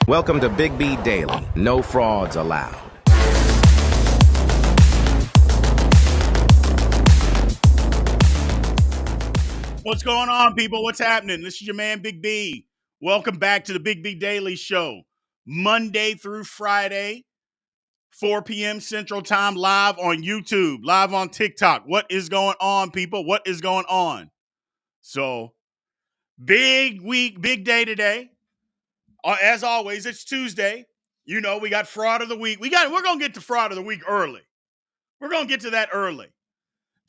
Welcome to Big B Daily. No frauds allowed. What's going on, people? What's happening? This is your man, Big B. Welcome back to the Big B Daily Show. Monday through Friday, 4 p.m. Central Time, live on YouTube, live on TikTok. What is going on, people? What is going on? So, big week, big day today. As always, it's Tuesday. You know, we got Fraud of the Week. We're going to get to Fraud of the Week early. We're going to get to that early.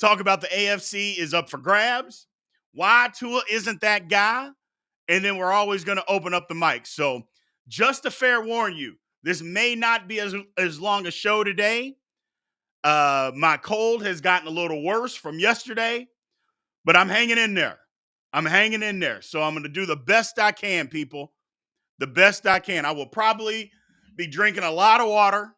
Talk about the AFC is up for grabs. Why Tua isn't that guy. And then we're always going to open up the mic. So just to fair warn you, this may not be as long a show today. My cold has gotten a little worse from yesterday, but I'm hanging in there. So I'm going to do the best I can, people. The best I can. I will probably be drinking a lot of water.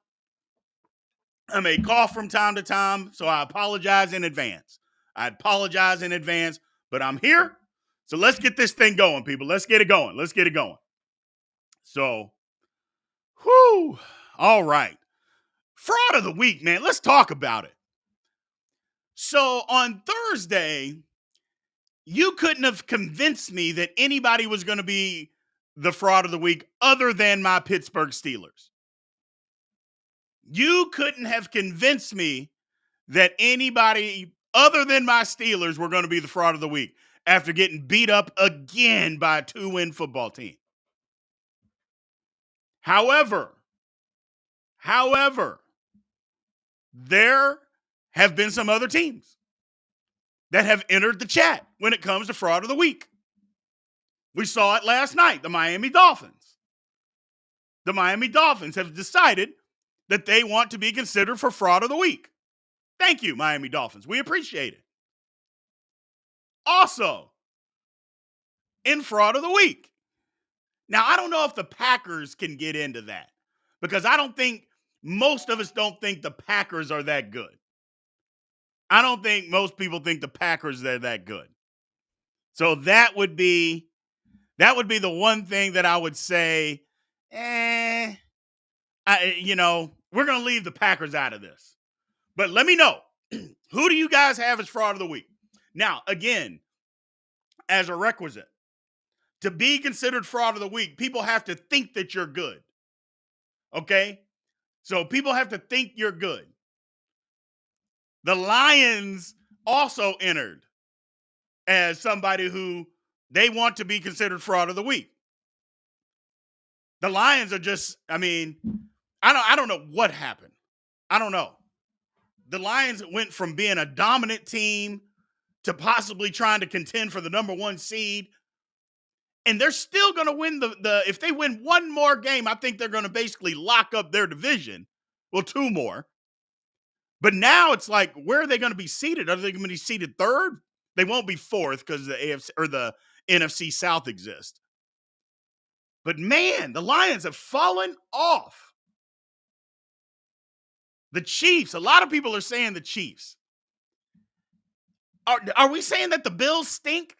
I may cough from time to time, so I apologize in advance. But I'm here. So let's get this thing going, people. Let's get it going. So, all right. Fraud of the week, man. Let's talk about it. So on Thursday, you couldn't have convinced me that anybody was going to be the fraud of the week other than my Pittsburgh Steelers. You couldn't have convinced me that anybody other than my Steelers were going to be the fraud of the week after getting beat up again by a 2-win football team. However, there have been some other teams that have entered the chat when it comes to fraud of the week. We saw it last night, the Miami Dolphins. The Miami Dolphins have decided that they want to be considered for fraud of the week. Thank you, Miami Dolphins. We appreciate it. Also, in fraud of the week. Now, I don't know if the Packers can get into that because most of us don't think the Packers are that good. I don't think most people think the Packers are that good. So that would be the one thing that I would say, we're going to leave the Packers out of this. But let me know, who do you guys have as fraud of the week? Now, again, as a requisite, to be considered fraud of the week, people have to think that you're good. Okay? So people have to think you're good. The Lions also entered as somebody who they want to be considered fraud of the week. The Lions are just, I don't know what happened. I don't know. The Lions went from being a dominant team to possibly trying to contend for the number 1 seed. And they're still going to win if they win one more game, I think they're going to basically lock up their division. Well, 2 more. But now it's like, where are they going to be seated? Are they going to be seated 3rd? They won't be 4th because the AFC or the NFC South exists. But man, the Lions have fallen off. The Chiefs, a lot of people are saying the Chiefs. Are we saying that the Bills stink?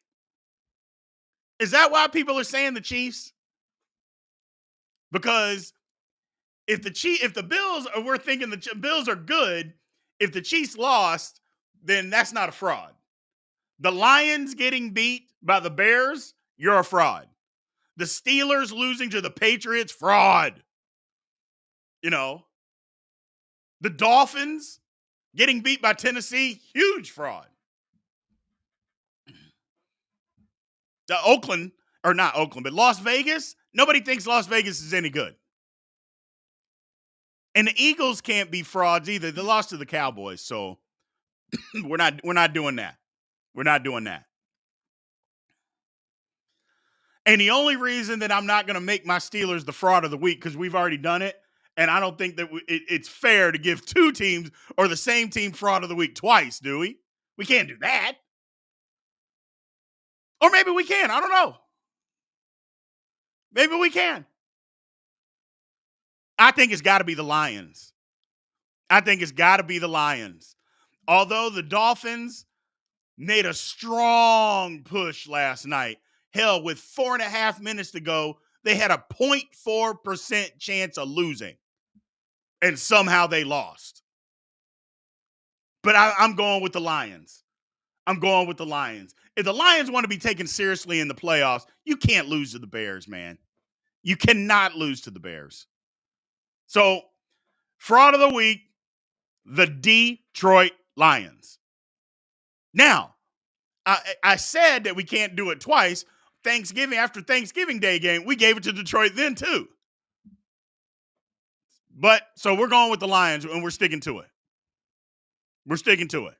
Is that why people are saying the Chiefs? Because if the Bills are, we're thinking the Bills are good. If the Chiefs lost, then that's not a fraud. The Lions getting beat by the Bears, you're a fraud. The Steelers losing to the Patriots, fraud. The Dolphins getting beat by Tennessee, huge fraud. But Las Vegas, nobody thinks Las Vegas is any good. And the Eagles can't be frauds either. They lost to the Cowboys, so we're not doing that. We're not doing that. And the only reason that I'm not going to make my Steelers the fraud of the week, because we've already done it, and I don't think that it's fair to give 2 teams or the same team fraud of the week twice, do we? We can't do that. Or maybe we can. I don't know. Maybe we can. I think it's got to be the Lions. Although the Dolphins made a strong push last night. Hell, with 4.5 minutes to go, they had a 0.4% chance of losing, and somehow they lost. But I'm going with the Lions. I'm going with the Lions. If the Lions want to be taken seriously in the playoffs, you can't lose to the Bears, man. You cannot lose to the Bears. So, fraud of the week, the Detroit Lions. Now, I said that we can't do it twice. After Thanksgiving Day game, we gave it to Detroit then too. But so we're going with the Lions and we're sticking to it. We're sticking to it.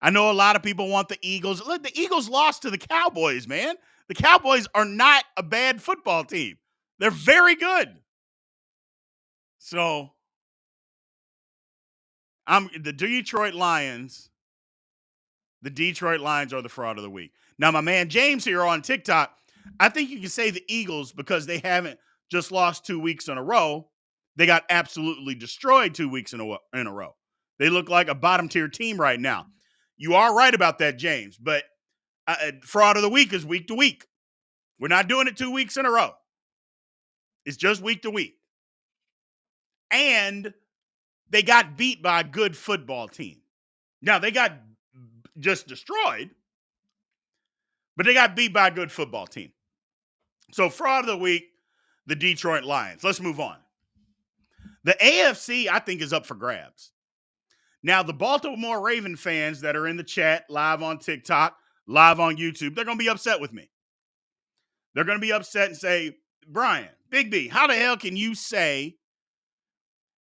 I know a lot of people want the Eagles. Look, the Eagles lost to the Cowboys, man. The Cowboys are not a bad football team. They're very good. So the Detroit Lions. The Detroit Lions are the fraud of the week. Now, my man James here on TikTok, I think you can say the Eagles because they haven't just lost 2 weeks in a row. They got absolutely destroyed 2 weeks in a row. They look like a bottom-tier team right now. You are right about that, James, but fraud of the week is week to week. We're not doing it 2 weeks in a row. It's just week to week. And they got beat by a good football team. Now, they got just destroyed, but they got beat by a good football team. So, fraud of the week, the Detroit Lions. Let's move on. The AFC, I think, is up for grabs. Now, the Baltimore Raven fans that are in the chat, live on TikTok, live on YouTube, they're going to be upset with me. They're going to be upset and say, Brian, Big B, how the hell can you say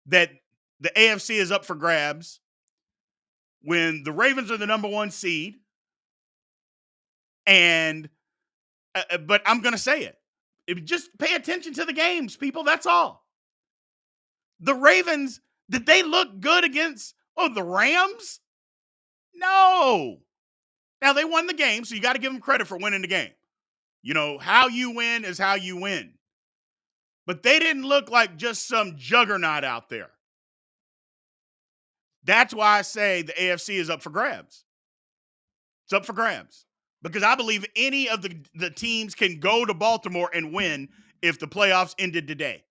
that the AFC is up for grabs when the Ravens are the number 1 seed? And but I'm going to say it. Just pay attention to the games, people. That's all. The Ravens, did they look good against the Rams? No. Now, they won the game, so you got to give them credit for winning the game. You know, how you win is how you win. But they didn't look like just some juggernaut out there. That's why I say the AFC is up for grabs. It's up for grabs. Because I believe any of the teams can go to Baltimore and win if the playoffs ended today.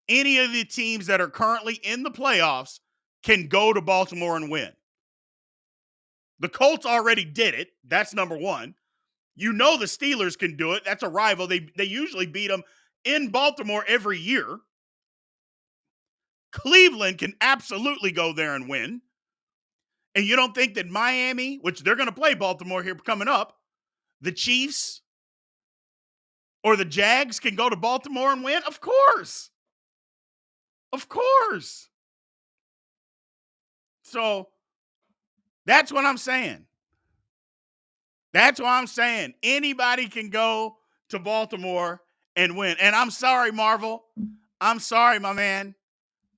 Any of the teams that are currently in the playoffs can go to Baltimore and win. The Colts already did it. That's number 1. You know the Steelers can do it. That's a rival. They usually beat them in Baltimore every year. Cleveland can absolutely go there and win. And you don't think that Miami, which they're going to play Baltimore here coming up, the Chiefs or the Jags can go to Baltimore and win? Of course. Of course. So that's what I'm saying. That's what I'm saying. Anybody can go to Baltimore and win. And I'm sorry, Marvel. I'm sorry, my man.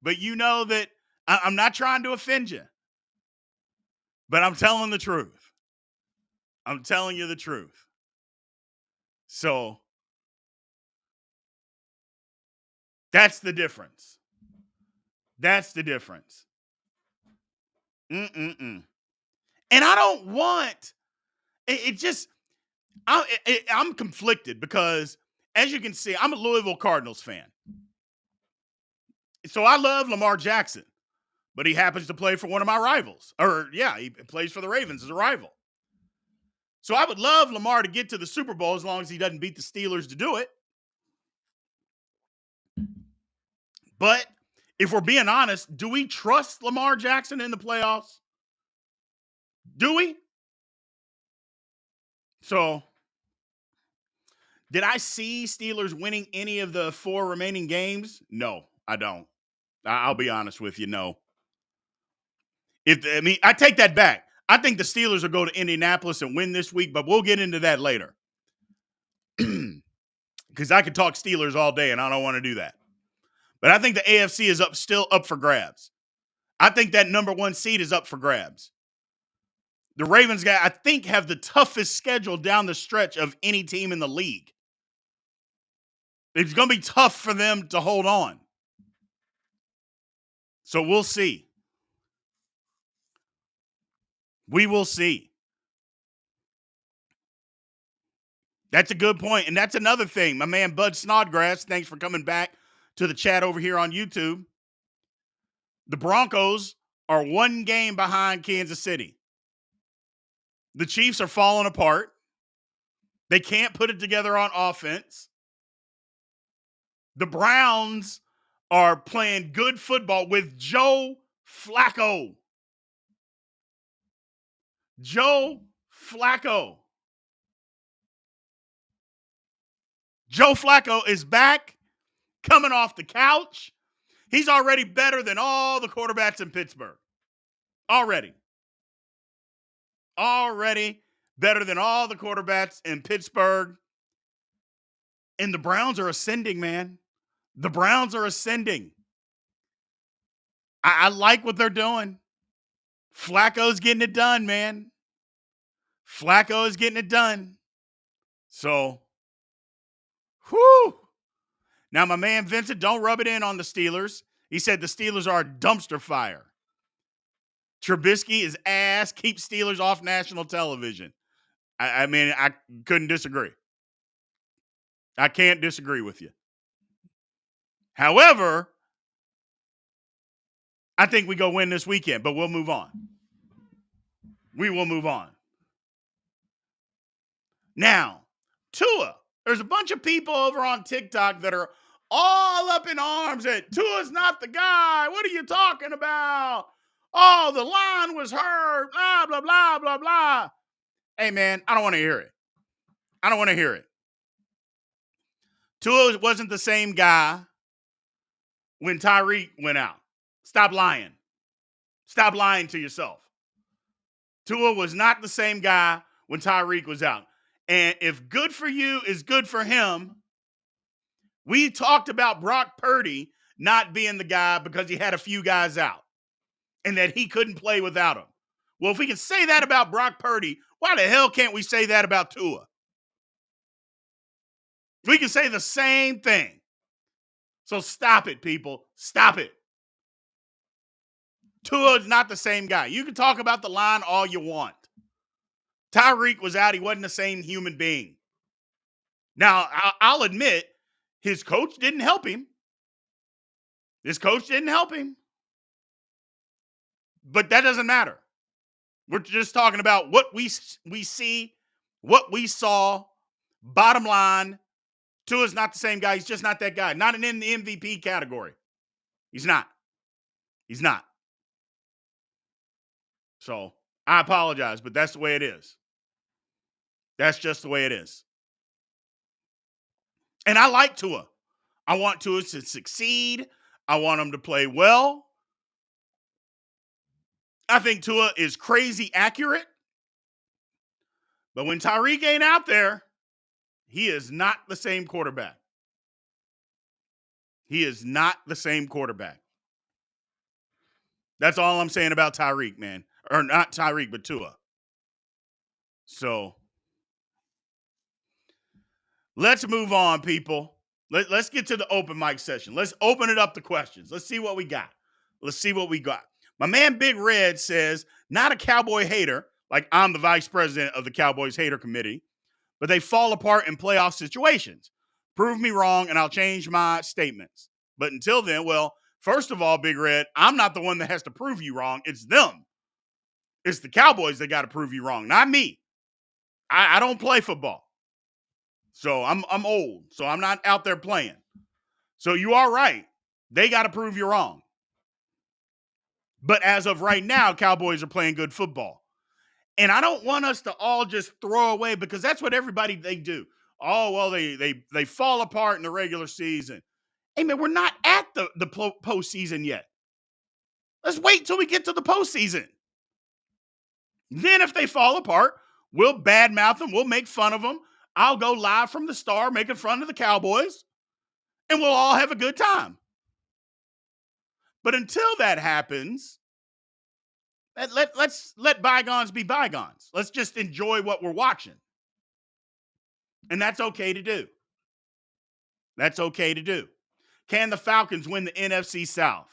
But you know that I'm not trying to offend you. But I'm telling the truth. I'm telling you the truth. So that's the difference. That's the difference. And I don't want it just I'm conflicted because, as you can see, I'm a Louisville Cardinals fan. So I love Lamar Jackson, but he happens to play for one of my rivals. He plays for the Ravens as a rival. So I would love Lamar to get to the Super Bowl as long as he doesn't beat the Steelers to do it. But if we're being honest, do we trust Lamar Jackson in the playoffs? Do we? So, did I see Steelers winning any of the 4 remaining games? No, I don't. I'll be honest with you, no. I take that back. I think the Steelers will go to Indianapolis and win this week, but we'll get into that later. Because I could talk Steelers all day, and I don't want to do that. But I think the AFC is still up for grabs. I think that number 1 seed is up for grabs. The Ravens, I think, have the toughest schedule down the stretch of any team in the league. It's going to be tough for them to hold on. So we'll see. We will see. That's a good point. And that's another thing. My man Bud Snodgrass, thanks for coming back to the chat over here on YouTube. The Broncos are 1 game behind Kansas City. The Chiefs are falling apart. They can't put it together on offense. The Browns are playing good football with Joe Flacco. Joe Flacco. Joe Flacco is back, coming off the couch. He's already better than all the quarterbacks in Pittsburgh. Already better than all the quarterbacks in Pittsburgh. And the Browns are ascending, man. The Browns are ascending. I like what they're doing. Flacco's getting it done, man. Flacco is getting it done. So, whew. Now, my man Vincent, don't rub it in on the Steelers. He said the Steelers are a dumpster fire. Trubisky is ass. Keep Steelers off national television. I mean, I couldn't disagree. I can't disagree with you. However, I think we go win this weekend, but we'll move on. We will move on. Now, Tua. There's a bunch of people over on TikTok that are all up in arms that Tua's not the guy. What are you talking about? Oh, the line was hurt. Blah, blah, blah, blah, blah. Hey, man, I don't want to hear it. I don't want to hear it. Tua wasn't the same guy when Tyreek went out. Stop lying. Stop lying to yourself. Tua was not the same guy when Tyreek was out. And if good for you is good for him, we talked about Brock Purdy not being the guy because he had a few guys out and that he couldn't play without him. Well, if we can say that about Brock Purdy, why the hell can't we say that about Tua? We can say the same thing. So stop it, people. Stop it. Tua is not the same guy. You can talk about the line all you want. Tyreek was out. He wasn't the same human being. Now, I'll admit, his coach didn't help him. His coach didn't help him. But that doesn't matter. We're just talking about what we see, what we saw. Bottom line, Tua's not the same guy. He's just not that guy. Not in the MVP category. He's not. He's not. So, I apologize, but that's the way it is. That's just the way it is. And I like Tua. I want Tua to succeed. I want him to play well. I think Tua is crazy accurate. But when Tyreek ain't out there, he is not the same quarterback. He is not the same quarterback. That's all I'm saying about Tyreek, man. Or not Tyreek, but Tua. So, let's move on, people. Let's get to the open mic session. Let's open it up to questions. Let's see what we got. My man Big Red says, not a Cowboy hater, like I'm the vice president of the Cowboys hater committee, but they fall apart in playoff situations. Prove me wrong, and I'll change my statements. But until then, well, first of all, Big Red, I'm not the one that has to prove you wrong. It's them. It's the Cowboys that got to prove you wrong, not me. I don't play football. So I'm old, so I'm not out there playing. So you are right. They got to prove you wrong. But as of right now, Cowboys are playing good football. And I don't want us to all just throw away, because that's what everybody, they do. Oh, well, they fall apart in the regular season. Hey, man, we're not at the postseason yet. Let's wait till we get to the postseason. Then if they fall apart, we'll badmouth them. We'll make fun of them. I'll go live from the Star making fun of the Cowboys, and we'll all have a good time. But until that happens, let's let bygones be bygones. Let's just enjoy what we're watching. And that's okay to do. That's okay to do. Can the Falcons win the NFC South?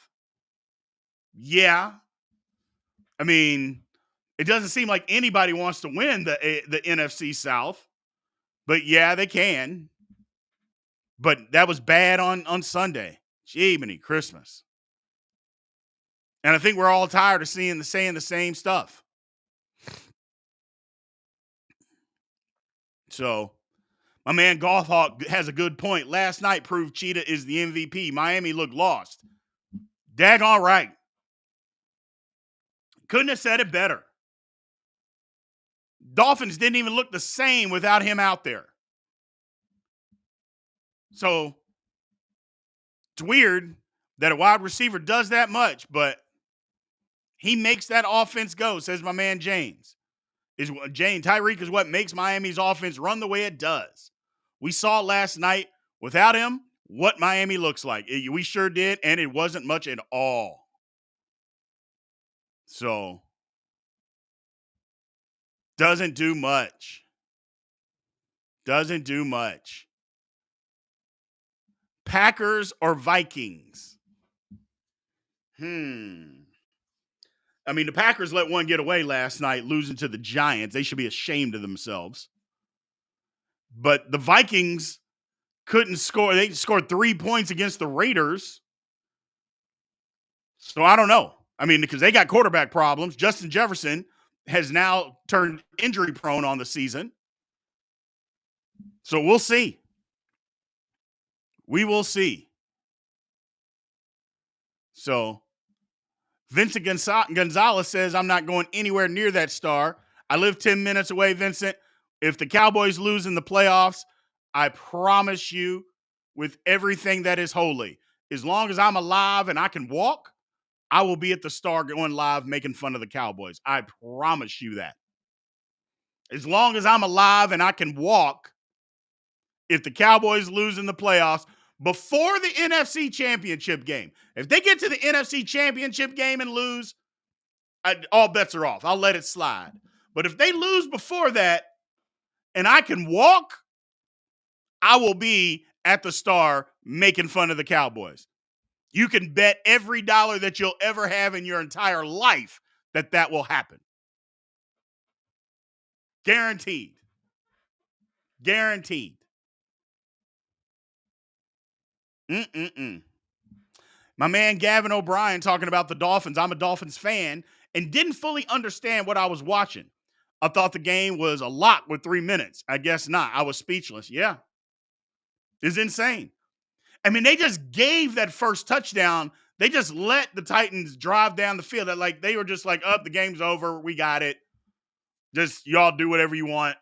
Yeah. I mean, it doesn't seem like anybody wants to win the NFC South. But yeah, they can. But that was bad on Sunday. Jiminy Christmas. And I think we're all tired of saying the same stuff. So my man Golfhawk has a good point. Last night proved Cheetah is the MVP. Miami looked lost. Daggone right. Couldn't have said it better. Dolphins didn't even look the same without him out there. So it's weird that a wide receiver does that much, but he makes that offense go, says my man James. Tyreek is what makes Miami's offense run the way it does. We saw last night without him what Miami looks like. We sure did, and it wasn't much at all. So, doesn't do much. Doesn't do much. Packers or Vikings? I mean, the Packers let one get away last night, losing to the Giants. They should be ashamed of themselves. But the Vikings couldn't score. They scored 3 points against the Raiders. So I don't know. I mean, because they got quarterback problems. Justin Jefferson has now turned injury prone on the season. So we'll see. We will see. So Vincent Gonzalez says, I'm not going anywhere near that star. I live 10 minutes away, Vincent. If the Cowboys lose in the playoffs, I promise you with everything that is holy, as long as I'm alive and I can walk, I will be at the Star going live making fun of the Cowboys. I promise you that. As long as I'm alive and I can walk, if the Cowboys lose in the playoffs before the NFC Championship game, if they get to the NFC Championship game and lose, all bets are off. I'll let it slide. But if they lose before that and I can walk, I will be at the Star making fun of the Cowboys. You can bet every dollar that you'll ever have in your entire life that will happen. Guaranteed. Guaranteed. My man Gavin O'Brien talking about the Dolphins. I'm a Dolphins fan and didn't fully understand what I was watching. I thought the game was a lock with 3 minutes. I guess not. I was speechless. Yeah. It's insane. I mean, they just gave that first touchdown. They just let the Titans drive down the field. They were just like, the game's over. We got it. Just y'all do whatever you want.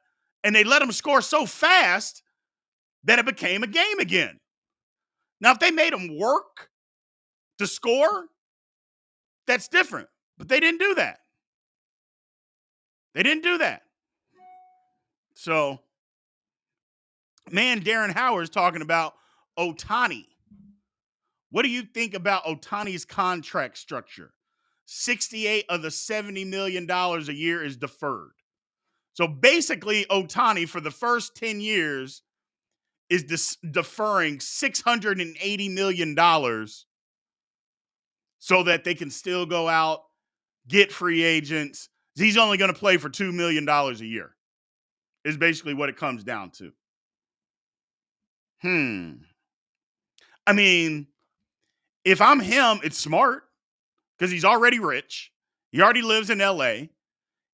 And they let them score so fast that it became a game again. Now, if they made them work to score, that's different. But they didn't do that. They didn't do that. So, man, Darren Howard's talking about Ohtani. What do you think about Ohtani's contract structure? 68 of the $70 million a year is deferred. So basically, Ohtani for the first 10 years is deferring $680 million so that they can still go out, get free agents. He's only going to play for $2 million a year is basically what it comes down to. I mean, if I'm him, it's smart because he's already rich. He already lives in LA.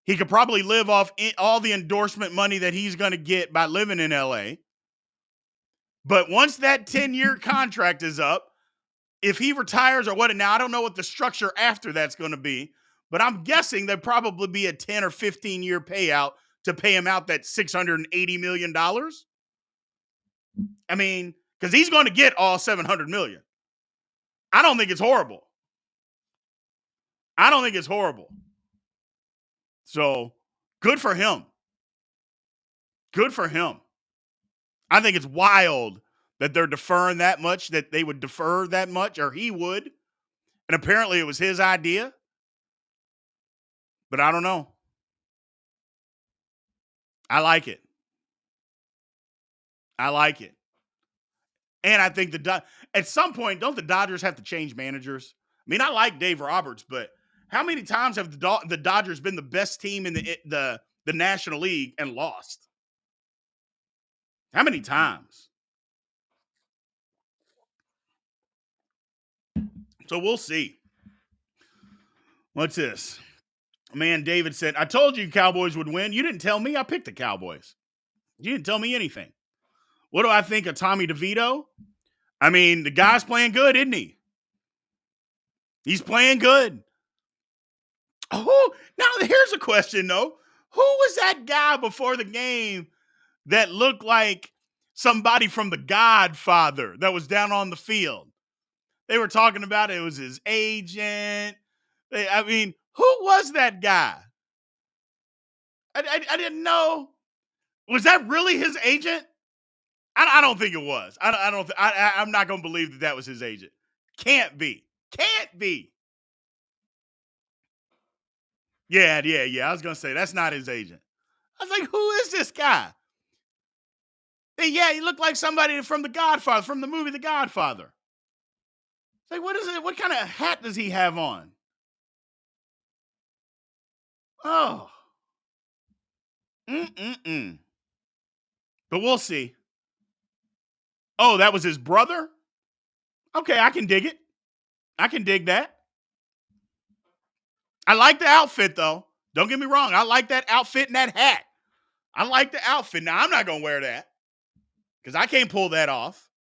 He could probably live off all the endorsement money that he's going to get by living in LA. But once that 10-year contract is up, if he retires or what, now I don't know what the structure after that's going to be, but I'm guessing there'd probably be a 10 or 15-year payout to pay him out that $680 million. I mean, because he's going to get all $700 million. I don't think it's horrible. So, good for him. Good for him. I think it's wild that they're deferring that much, that they would defer that much, or he would. And apparently it was his idea. But I don't know. I like it. And I think at some point, don't the Dodgers have to change managers? I mean, I like Dave Roberts, but how many times have the Dodgers been the best team in the National League and lost? How many times? So we'll see. What's this? Man, David said, I told you Cowboys would win. You didn't tell me. I picked the Cowboys. You didn't tell me anything. What do I think of Tommy DeVito? I mean, the guy's playing good, isn't he? He's playing good. Oh, now here's a question, though. Who was that guy before the game that looked like somebody from The Godfather that was down on the field? They were talking about it was his agent. I mean, who was that guy? I didn't know. Was that really his agent? I don't think it was. I'm not going to believe that was his agent. Can't be. Can't be. Yeah. I was going to say, that's not his agent. I was like, who is this guy? And yeah, he looked like somebody from The Godfather, from the movie The Godfather. It's like, what is it? What kind of hat does he have on? Oh. But we'll see. Oh, that was his brother? Okay, I can dig it. I can dig that. I like the outfit, though. Don't get me wrong. I like that outfit and that hat. I like the outfit. Now, I'm not going to wear that because I can't pull that off.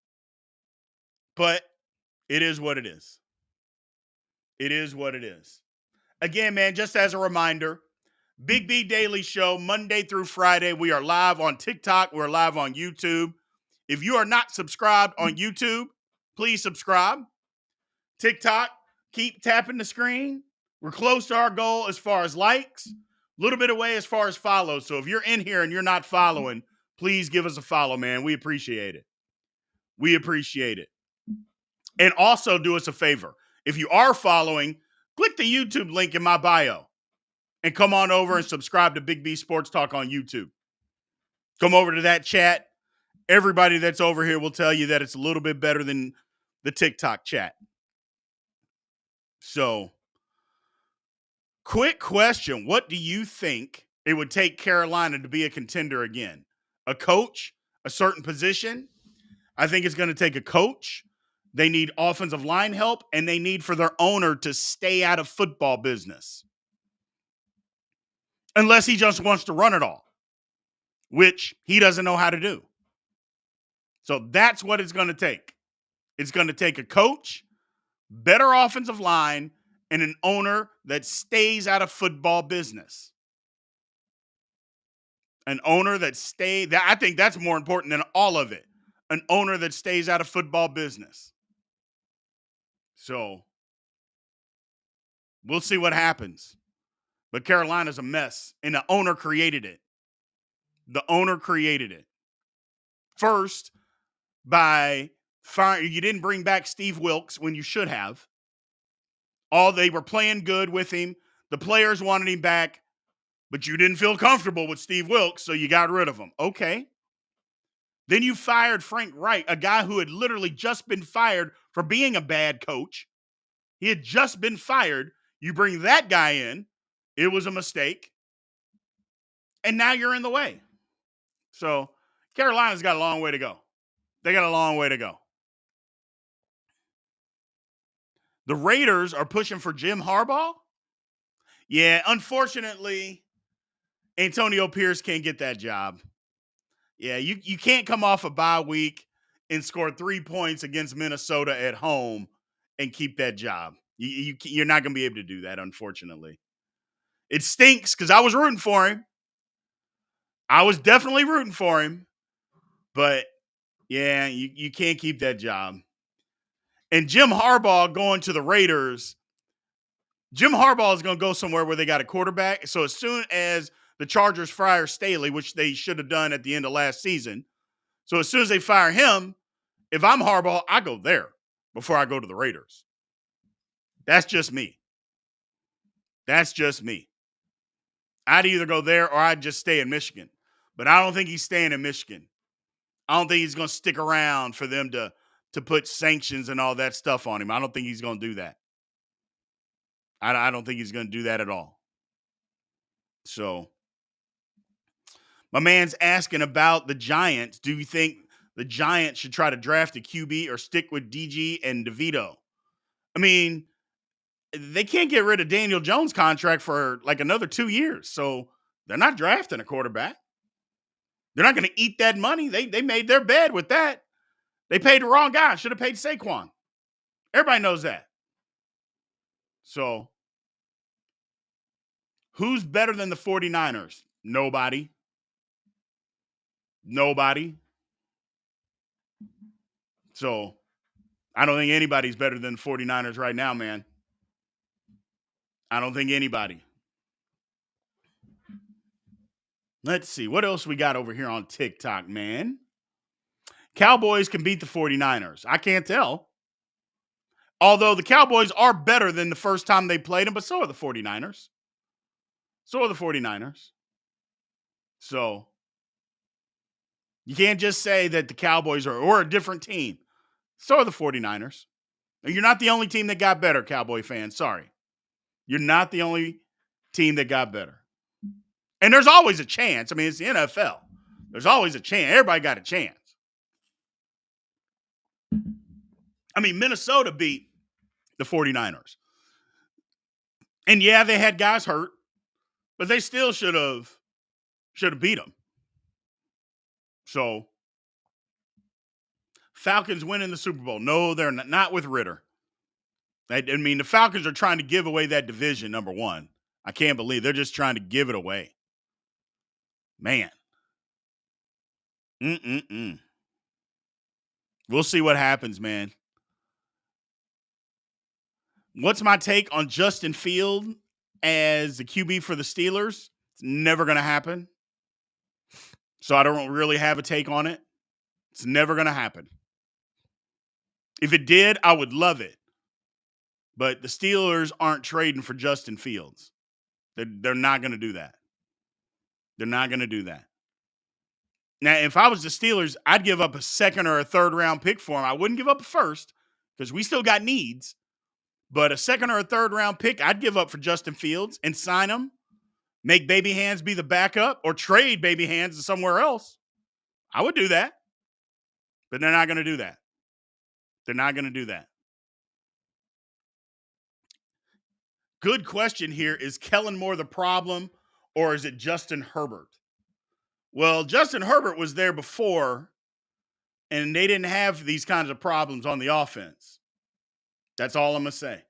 But it is what it is. It is what it is. Again, man, just as a reminder, Big B Daily Show, Monday through Friday. We are live on TikTok. We're live on YouTube. If you are not subscribed on YouTube, please subscribe. TikTok, keep tapping the screen. We're close to our goal as far as likes, a little bit away as far as follows. So if you're in here and you're not following, please give us a follow, man. We appreciate it. We appreciate it. And also do us a favor. If you are following, click the YouTube link in my bio and come on over and subscribe to Big B Sports Talk on YouTube. Come over to that chat. Everybody that's over here will tell you that it's a little bit better than the TikTok chat. So, quick question. What do you think it would take Carolina to be a contender again? A coach? A certain position? I think it's going to take a coach. They need offensive line help, and they need for their owner to stay out of football business. Unless he just wants to run it all, which he doesn't know how to do. So that's what it's going to take. It's going to take a coach, better offensive line, and an owner that stays out of football business. An owner that I think that's more important than all of it. An owner that stays out of football business. So we'll see what happens. But Carolina's a mess, and the owner created it. The owner created it. First, by firing, you didn't bring back Steve Wilks when you should have. They were playing good with him. The players wanted him back, but you didn't feel comfortable with Steve Wilks, so you got rid of him. Okay. Then you fired Frank Reich, a guy who had literally just been fired for being a bad coach. He had just been fired. You bring that guy in. It was a mistake. And now you're in the way. So Carolina's got a long way to go. They got a long way to go. The Raiders are pushing for Jim Harbaugh. Yeah, unfortunately, Antonio Pierce can't get that job. Yeah, you can't come off a bye week and score 3 points against Minnesota at home and keep that job. You're not going to be able to do that, unfortunately. It stinks because I was rooting for him. I was definitely rooting for him. But, yeah, you can't keep that job. And Jim Harbaugh going to the Raiders, Jim Harbaugh is going to go somewhere where they got a quarterback. So as soon as the Chargers fire Staley, which they should have done at the end of last season, so as soon as they fire him, if I'm Harbaugh, I go there before I go to the Raiders. That's just me. That's just me. I'd either go there or I'd just stay in Michigan. But I don't think he's staying in Michigan. I don't think he's going to stick around for them to put sanctions and all that stuff on him. I don't think he's going to do that. I don't think he's going to do that at all. So My man's asking about the Giants. Do you think the Giants should try to draft a QB or stick with DG and DeVito? I mean, they can't get rid of Daniel Jones' contract for like another 2 years. So they're not drafting a quarterback. They're not going to eat that money. They made their bed with that. They paid the wrong guy. Should have paid Saquon. Everybody knows that. So who's better than the 49ers? Nobody. So I don't think anybody's better than the 49ers right now, man. I don't think anybody. Let's see. What else we got over here on TikTok, man? Cowboys can beat the 49ers. I can't tell. Although the Cowboys are better than the first time they played them, but so are the 49ers. So you can't just say that the Cowboys are or a different team. So are the 49ers. You're not the only team that got better, Cowboy fans. Sorry. You're not the only team that got better. And there's always a chance. I mean, it's the NFL. There's always a chance. Everybody got a chance. I mean, Minnesota beat the 49ers. And yeah, they had guys hurt, but they still should have beat them. So, Falcons winning the Super Bowl. No, they're not with Ritter. I mean, the Falcons are trying to give away that division, number one. I can't believe they're just trying to give it away. Man. We'll see what happens, man. What's my take on Justin Field as the QB for the Steelers? It's never going to happen. So I don't really have a take on it. It's never going to happen. If it did, I would love it. But the Steelers aren't trading for Justin Fields. They're not going to do that. They're not going to do that. Now, if I was the Steelers, I'd give up a second or a third round pick for him. I wouldn't give up a first because we still got needs. But a second or a third round pick, I'd give up for Justin Fields and sign him, make Baby Hands be the backup, or trade Baby Hands to somewhere else. I would do that. But they're not going to do that. They're not going to do that. Good question here. Is Kellen Moore the problem, or is it Justin Herbert? Well, Justin Herbert was there before, and they didn't have these kinds of problems on the offense. That's all I'm going to say.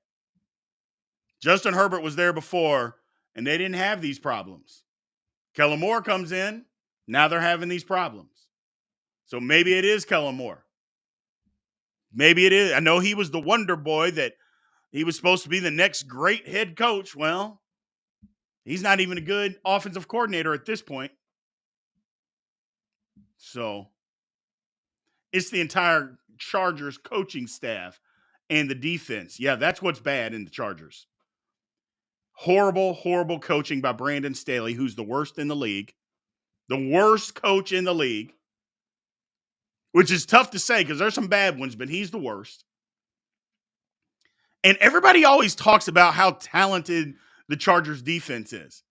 Justin Herbert was there before, and they didn't have these problems. Kellen Moore comes in, now they're having these problems. So maybe it is Kellen Moore. Maybe it is. I know he was the wonder boy that he was supposed to be the next great head coach. Well, he's not even a good offensive coordinator at this point. So it's the entire Chargers coaching staff and the defense. Yeah, that's what's bad in the Chargers. Horrible, horrible coaching by Brandon Staley, who's the worst in the league. The worst coach in the league. Which is tough to say because there's some bad ones, but he's the worst. And everybody always talks about how talented the Chargers defense is.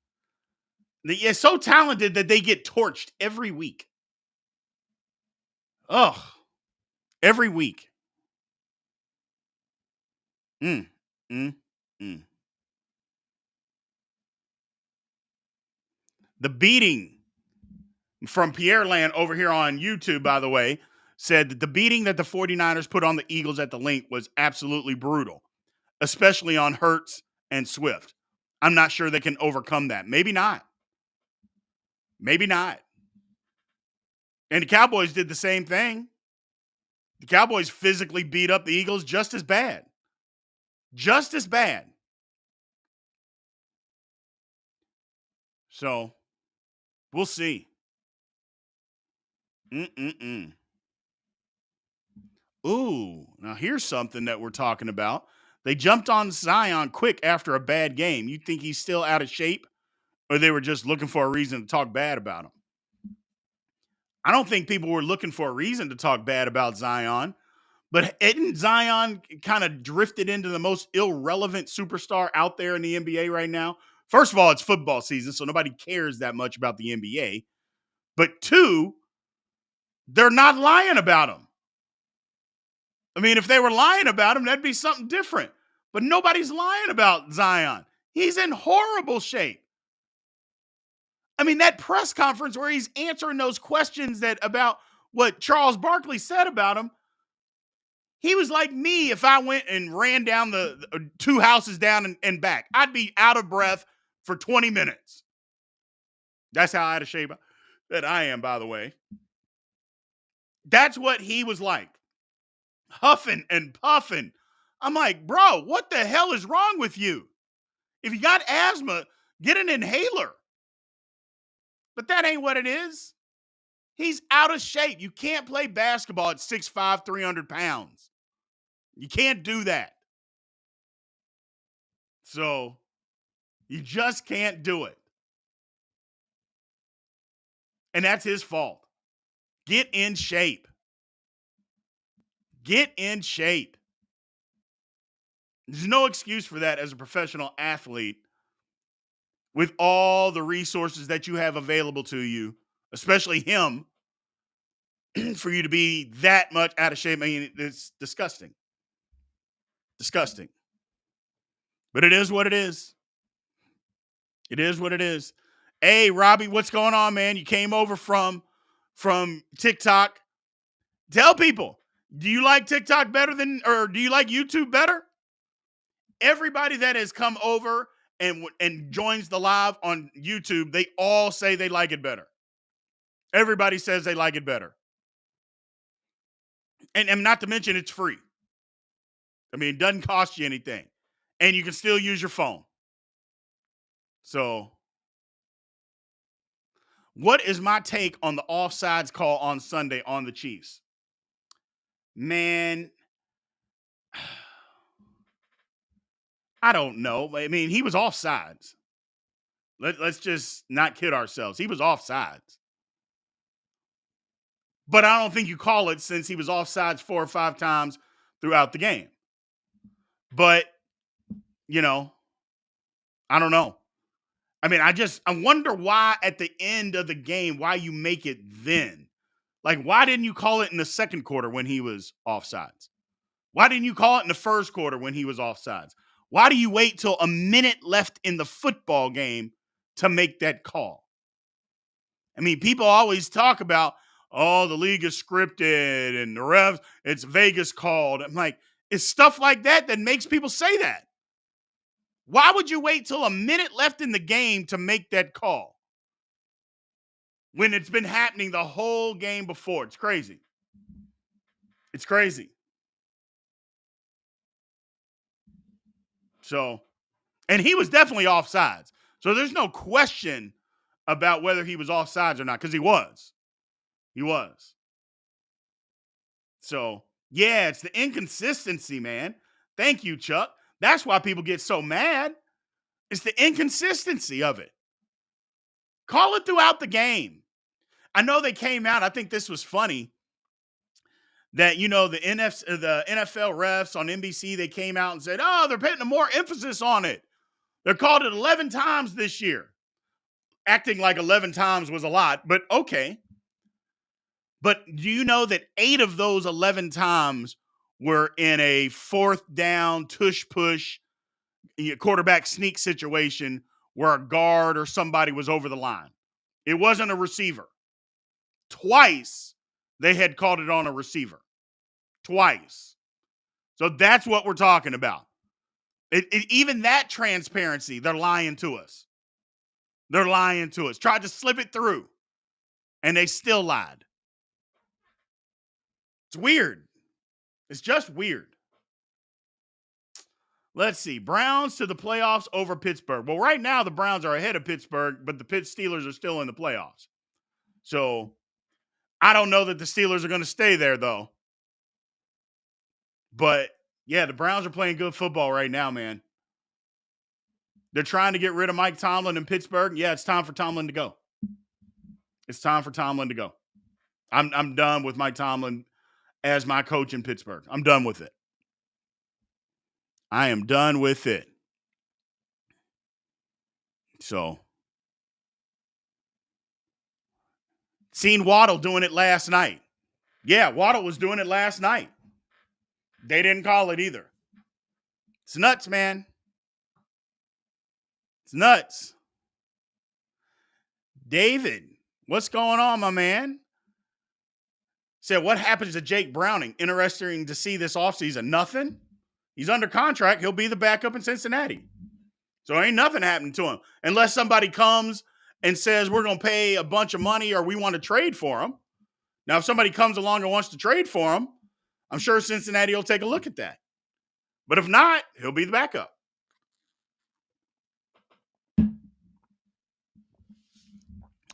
It's so talented that they get torched every week. Ugh. Every week. The beating from Pierre Land over here on YouTube, by the way, said that the beating that the 49ers put on the Eagles at the Link was absolutely brutal, especially on Hurts and Swift. I'm not sure they can overcome that. Maybe not. Maybe not. And the Cowboys did the same thing. The Cowboys physically beat up the Eagles just as bad. Just as bad. So, we'll see. Ooh, now here's something that we're talking about. They jumped on Zion quick after a bad game. You think he's still out of shape? Or they were just looking for a reason to talk bad about him? I don't think people were looking for a reason to talk bad about Zion. But isn't Zion kind of drifted into the most irrelevant superstar out there in the NBA right now? First of all, it's football season, so nobody cares that much about the NBA. But 2, they're not lying about him. I mean, if they were lying about him, that'd be something different. But nobody's lying about Zion. He's in horrible shape. I mean, that press conference where he's answering those questions that about what Charles Barkley said about him, he was like me if I went and ran down the 2 houses down and back. I'd be out of breath for 20 minutes. That's how out of shape that I am, by the way. That's what he was like. Huffing and puffing. I'm like, bro, what the hell is wrong with you? If you got asthma, get an inhaler. But that ain't what it is. He's out of shape. You can't play basketball at 6'5", 300 pounds. You can't do that. So you just can't do it. And that's his fault. Get in shape. Get in shape. There's no excuse for that as a professional athlete with all the resources that you have available to you, especially him, for you to be that much out of shape. I mean, it's disgusting. Disgusting. But it is what it is. It is what it is. Hey, Robbie, what's going on, man? You came over from TikTok. Tell people, do you like TikTok better than, or do you like YouTube better? Everybody that has come over and joins the live on YouTube, they all say they like it better. Everybody says they like it better. And not to mention it's free. I mean, it doesn't cost you anything. And you can still use your phone. So, what is my take on the offsides call on Sunday on the Chiefs? Man, I don't know. I mean, he was offsides. Let's just not kid ourselves. He was offsides. But I don't think you call it since he was offsides 4 or 5 times throughout the game. But, you know, I don't know. I mean, I wonder why at the end of the game, why you make it then. Like, why didn't you call it in the second quarter when he was offsides? Why didn't you call it in the first quarter when he was offsides? Why do you wait till a minute left in the football game to make that call? I mean, people always talk about, oh, the league is scripted and the refs, it's Vegas called. I'm like, it's stuff like that that makes people say that. Why would you wait till a minute left in the game to make that call when it's been happening the whole game before? It's crazy. It's crazy. So, and he was definitely offsides. So there's no question about whether he was offsides or not, because he was. He was. So, yeah, it's the inconsistency, man. Thank you, Chuck. That's why people get so mad. It's the inconsistency of it. Call it throughout the game. I know they came out. I think this was funny that, you know, the NFL refs on NBC, they came out and said, oh, they're putting more emphasis on it. They're called it 11 times this year. Acting like 11 times was a lot, but okay. But do you know that 8 of those 11 times were in a 4th down, tush-push, quarterback sneak situation where a guard or somebody was over the line? It wasn't a receiver. Twice they had called it on a receiver. Twice. So that's what we're talking about. Even that transparency, they're lying to us. They're lying to us. Tried to slip it through, and they still lied. It's weird. It's just weird. Let's see. Browns to the playoffs over Pittsburgh. Well, right now the Browns are ahead of Pittsburgh, but the Steelers are still in the playoffs. So I don't know that the Steelers are going to stay there, though. But, yeah, the Browns are playing good football right now, man. They're trying to get rid of Mike Tomlin in Pittsburgh. Yeah, it's time for Tomlin to go. It's time for Tomlin to go. I'm done with Mike Tomlin as my coach in Pittsburgh. I'm done with it. I am done with it. So Seen Waddle doing it last night. Yeah, Waddle was doing it last night. They didn't call it either. It's nuts, man. It's nuts. David, what's going on, my man? Said, what happens to Jake Browning? Interesting to see this offseason. Nothing. He's under contract. He'll be the backup in Cincinnati. So ain't nothing happening to him. Unless somebody comes and says, we're going to pay a bunch of money or we want to trade for him. Now, if somebody comes along and wants to trade for him, I'm sure Cincinnati will take a look at that. But if not, he'll be the backup. And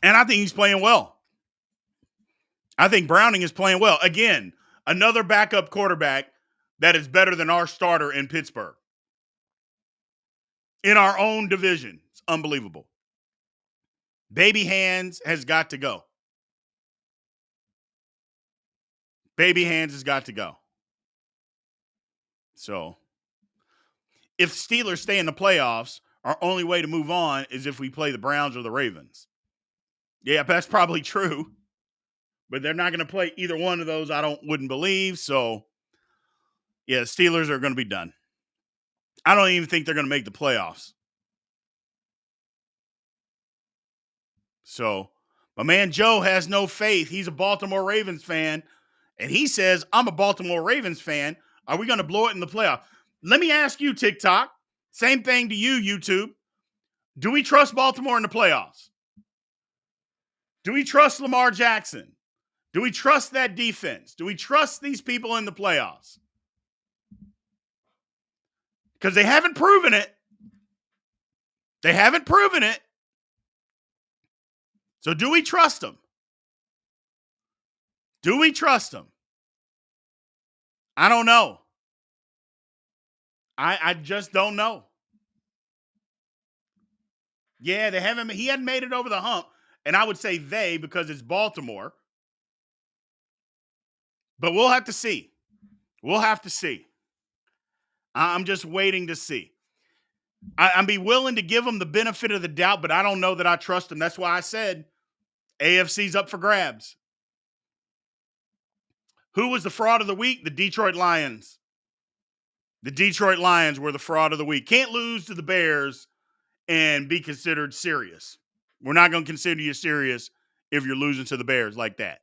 I think he's playing well. I think Browning is playing well. Again, another backup quarterback that is better than our starter in Pittsburgh. In our own division. It's unbelievable. Baby Hands has got to go. Baby Hands has got to go. So, if Steelers stay in the playoffs, our only way to move on is if we play the Browns or the Ravens. Yeah, that's probably true. But they're not going to play either one of those, wouldn't believe. So, yeah, the Steelers are going to be done. I don't even think they're going to make the playoffs. So, my man Joe has no faith. He's a Baltimore Ravens fan. And he says, I'm a Baltimore Ravens fan. Are we going to blow it in the playoff? Let me ask you, TikTok. Same thing to you, YouTube. Do we trust Baltimore in the playoffs? Do we trust Lamar Jackson? Do we trust that defense? Do we trust these people in the playoffs? Because they haven't proven it. They haven't proven it. So do we trust them? Do we trust them? I don't know. I just don't know. Yeah, he hadn't made it over the hump. And I would say they because it's Baltimore. But we'll have to see. We'll have to see. I'm just waiting to see. I'd be willing to give them the benefit of the doubt, but I don't know that I trust them. That's why I said AFC's up for grabs. Who was the fraud of the week? The Detroit Lions. The Detroit Lions were the fraud of the week. Can't lose to the Bears and be considered serious. We're not going to consider you serious if you're losing to the Bears like that.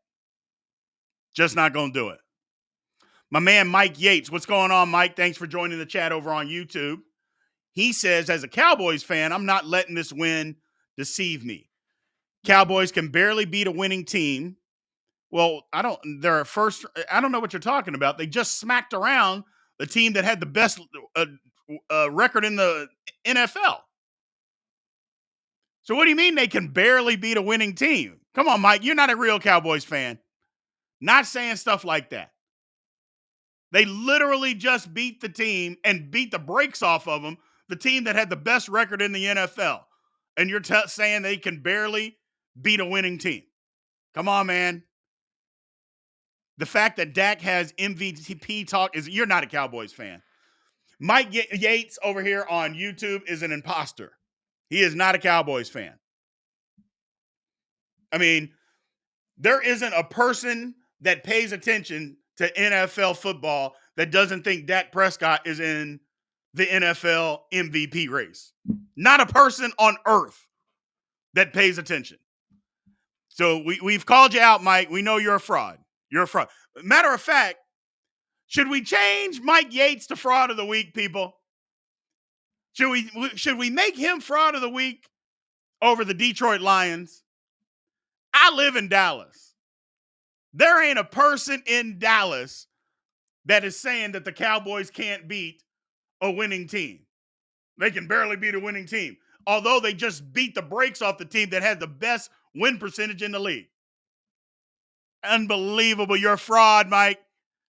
Just not going to do it. My man Mike Yates. What's going on, Mike? Thanks for joining the chat over on YouTube. He says, as a Cowboys fan, I'm not letting this win deceive me. Cowboys can barely beat a winning team. Well, I don't know what you're talking about. They just smacked around the team that had the best record in the NFL. So what do you mean they can barely beat a winning team? Come on, Mike. You're not a real Cowboys fan. Not saying stuff like that. They literally just beat the team and beat the brakes off of them, the team that had the best record in the NFL. And you're saying they can barely beat a winning team. Come on, man. The fact that Dak has MVP talk is you're not a Cowboys fan. Mike Yates over here on YouTube is an imposter. He is not a Cowboys fan. I mean, there isn't a person that pays attention to NFL football that doesn't think Dak Prescott is in the NFL MVP race. Not a person on earth that pays attention. So we've called you out, Mike. We know you're a fraud. You're a fraud. Matter of fact, should we change Mike Yates to fraud of the week, people? Should we make him fraud of the week over the Detroit Lions? I live in Dallas. There ain't a person in Dallas that is saying that the Cowboys can't beat a winning team. They can barely beat a winning team, although they just beat the brakes off the team that had the best win percentage in the league. Unbelievable. You're a fraud, Mike.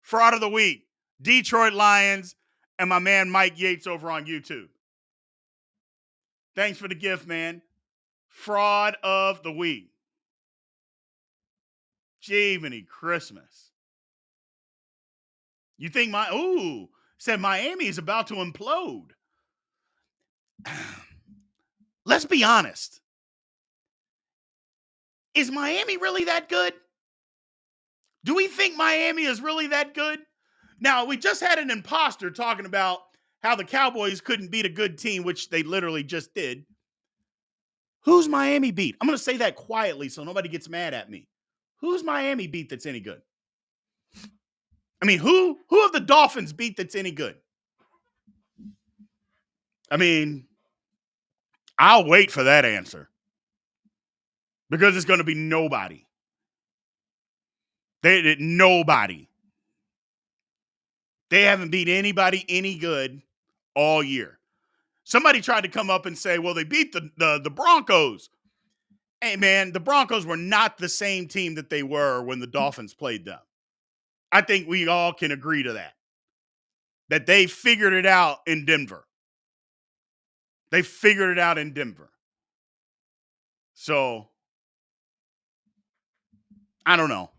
Fraud of the week. Detroit Lions and my man Mike Yates over on YouTube. Thanks for the gift, man. Fraud of the week. Jiminy Christmas. You think said Miami is about to implode. Let's be honest. Is Miami really that good? Do we think Miami is really that good? Now, we just had an imposter talking about how the Cowboys couldn't beat a good team, which they literally just did. Who's Miami beat? I'm going to say that quietly so nobody gets mad at me. Who's Miami beat that's any good? I mean, who have the Dolphins beat that's any good? I mean, I'll wait for that answer because it's going to be nobody. Nobody. They haven't beat anybody any good all year. Somebody tried to come up and say, well, they beat the Broncos. Hey, man, the Broncos were not the same team that they were when the Dolphins played them. I think we all can agree to that they figured it out in Denver. They figured it out in Denver. So, I don't know.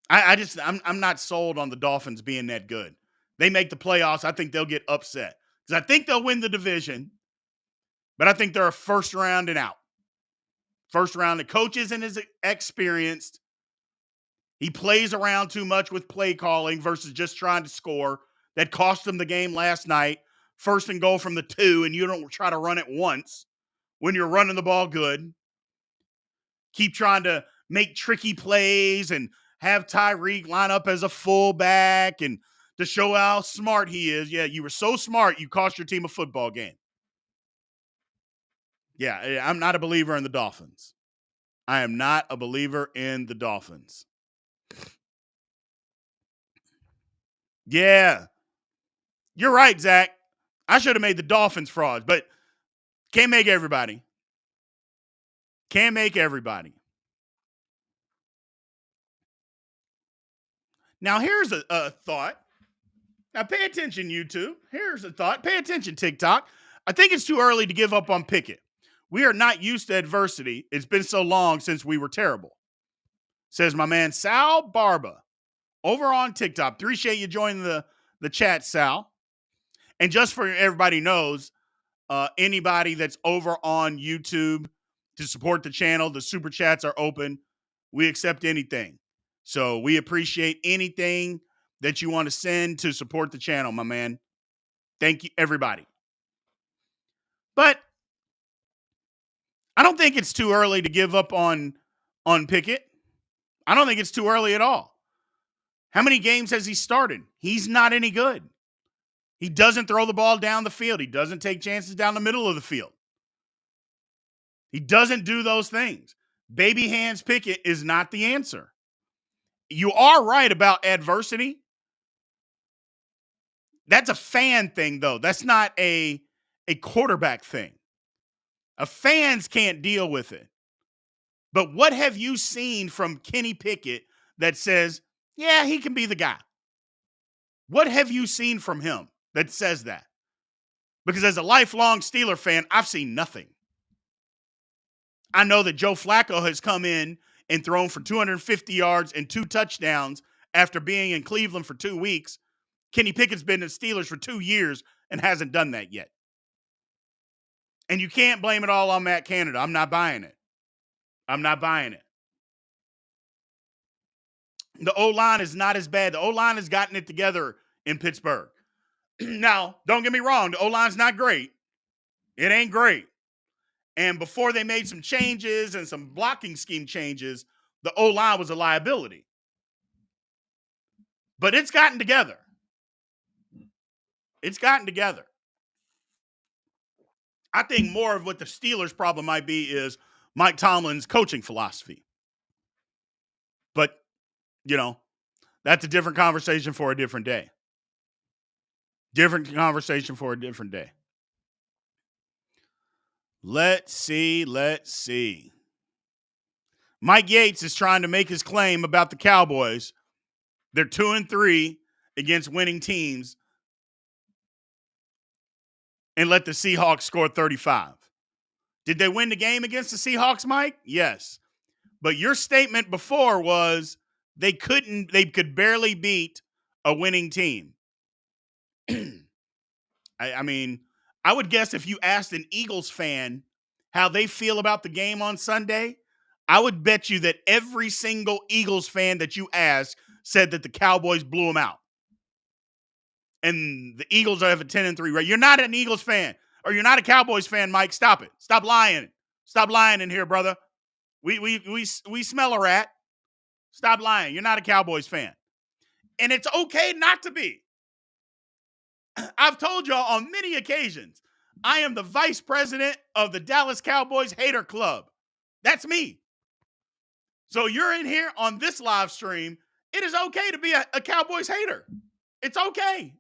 I'm not sold on the Dolphins being that good. They make the playoffs. I think they'll get upset because I think they'll win the division, but I think they're a first round and out. First round, the coach isn't as experienced. He plays around too much with play calling versus just trying to score. That cost him the game last night. First and goal from the 2, and you don't try to run it once when you're running the ball good. Keep trying to make tricky plays and have Tyreek line up as a fullback and to show how smart he is. Yeah, you were so smart, you cost your team a football game. Yeah, I'm not a believer in the Dolphins. I am not a believer in the Dolphins. Yeah. You're right, Zach. I should have made the Dolphins frauds, but can't make everybody. Can't make everybody. Now, here's a thought. Now, pay attention, YouTube. Here's a thought. Pay attention, TikTok. I think it's too early to give up on Pickett. We are not used to adversity. It's been so long since we were terrible. Says my man Sal Barba over on TikTok. Appreciate you joining the chat, Sal. And just for everybody knows, anybody that's over on YouTube to support the channel, the super chats are open. We accept anything. So we appreciate anything that you want to send to support the channel, my man. Thank you, everybody. But I don't think it's too early to give up on Pickett. I don't think it's too early at all. How many games has he started? He's not any good. He doesn't throw the ball down the field. He doesn't take chances down the middle of the field. He doesn't do those things. Baby hands Pickett is not the answer. You are right about adversity. That's a fan thing, though. That's not a quarterback thing. Fans can't deal with it. But what have you seen from Kenny Pickett that says, yeah, he can be the guy? What have you seen from him that says that? Because as a lifelong Steeler fan, I've seen nothing. I know that Joe Flacco has come in and thrown for 250 yards and 2 touchdowns after being in Cleveland for 2 weeks. Kenny Pickett's been in the Steelers for 2 years and hasn't done that yet. And you can't blame it all on Matt Canada. I'm not buying it. I'm not buying it. The O-line is not as bad. The O-line has gotten it together in Pittsburgh. Now, don't get me wrong. The O-line's not great. It ain't great. And before they made some changes and some blocking scheme changes, the O-line was a liability. But it's gotten together. It's gotten together. I think more of what the Steelers' problem might be is Mike Tomlin's coaching philosophy. But, that's a different conversation for a different day. Different conversation for a different day. Let's see. Mike Yates is trying to make his claim about the Cowboys. They're 2-3 against winning teams and let the Seahawks score 35. Did they win the game against the Seahawks, Mike? Yes. But your statement before was they could barely beat a winning team. I mean, I would guess if you asked an Eagles fan how they feel about the game on Sunday, I would bet you that every single Eagles fan that you asked said that the Cowboys blew them out. And the Eagles have a 10-3 rate. You're not an Eagles fan, or you're not a Cowboys fan, Mike. Stop it. Stop lying. Stop lying in here, brother. We smell a rat. Stop lying. You're not a Cowboys fan. And it's okay not to be. I've told y'all on many occasions, I am the vice president of the Dallas Cowboys Hater Club. That's me. So you're in here on this live stream. It is okay to be a Cowboys hater. It's okay.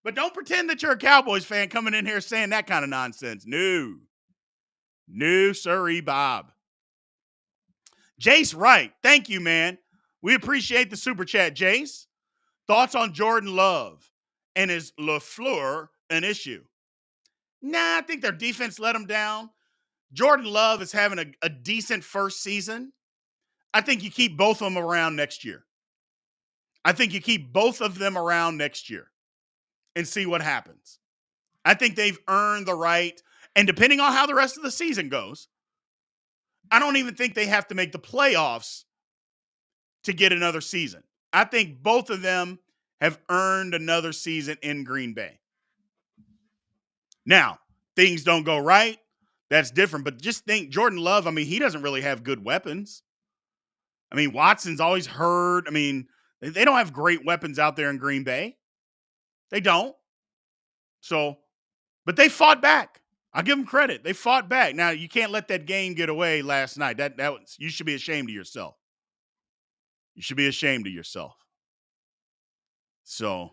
But don't pretend that you're a Cowboys fan coming in here saying that kind of nonsense. No, sirree, Bob. Jace Wright, thank you, man. We appreciate the super chat, Jace. Thoughts on Jordan Love and is LaFleur an issue? Nah, I think their defense let them down. Jordan Love is having a decent first season. I think you keep both of them around next year. and see what happens. I think they've earned the right, and depending on how the rest of the season goes, I don't even think they have to make the playoffs to get another season. I think both of them have earned another season in Green Bay. Now, things don't go right. That's different. But just think, Jordan Love, he doesn't really have good weapons. Watson's always hurt. They don't have great weapons out there in Green Bay. They don't. So, but they fought back. I'll give them credit. They fought back. Now, you can't let that game get away last night. That was, you should be ashamed of yourself. You should be ashamed of yourself. So,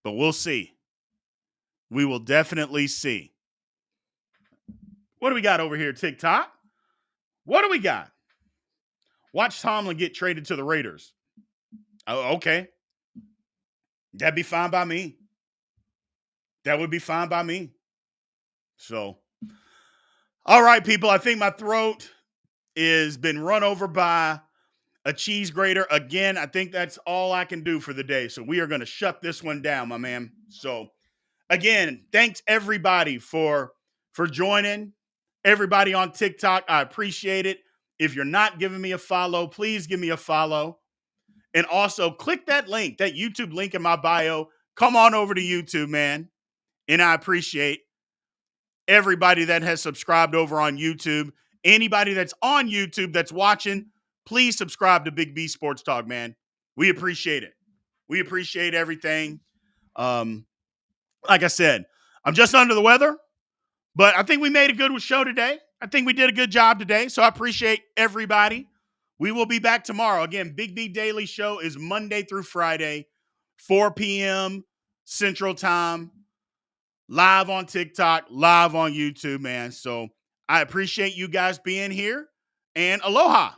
but we'll see. We will definitely see. What do we got over here, TikTok? What do we got? Watch Tomlin get traded to the Raiders. Oh, okay. That'd be fine by me. That would be fine by me. So, all right, people. I think my throat has been run over by a cheese grater again. I think that's all I can do for the day. So we are going to shut this one down, my man. So again, thanks everybody for joining. Everybody on TikTok, I appreciate it. If you're not giving me a follow, please give me a follow. And also click that link, that YouTube link in my bio. Come on over to YouTube, man. And I appreciate everybody that has subscribed over on YouTube. Anybody that's on YouTube that's watching, please subscribe to Big B Sports Talk, man. We appreciate it. We appreciate everything. Like I said, I'm just under the weather, but I think we made a good show today. I think we did a good job today, so I appreciate everybody. We will be back tomorrow. Again, Big B Daily Show is Monday through Friday, 4 p.m. Central Time, live on TikTok, live on YouTube, man. So I appreciate you guys being here, and aloha.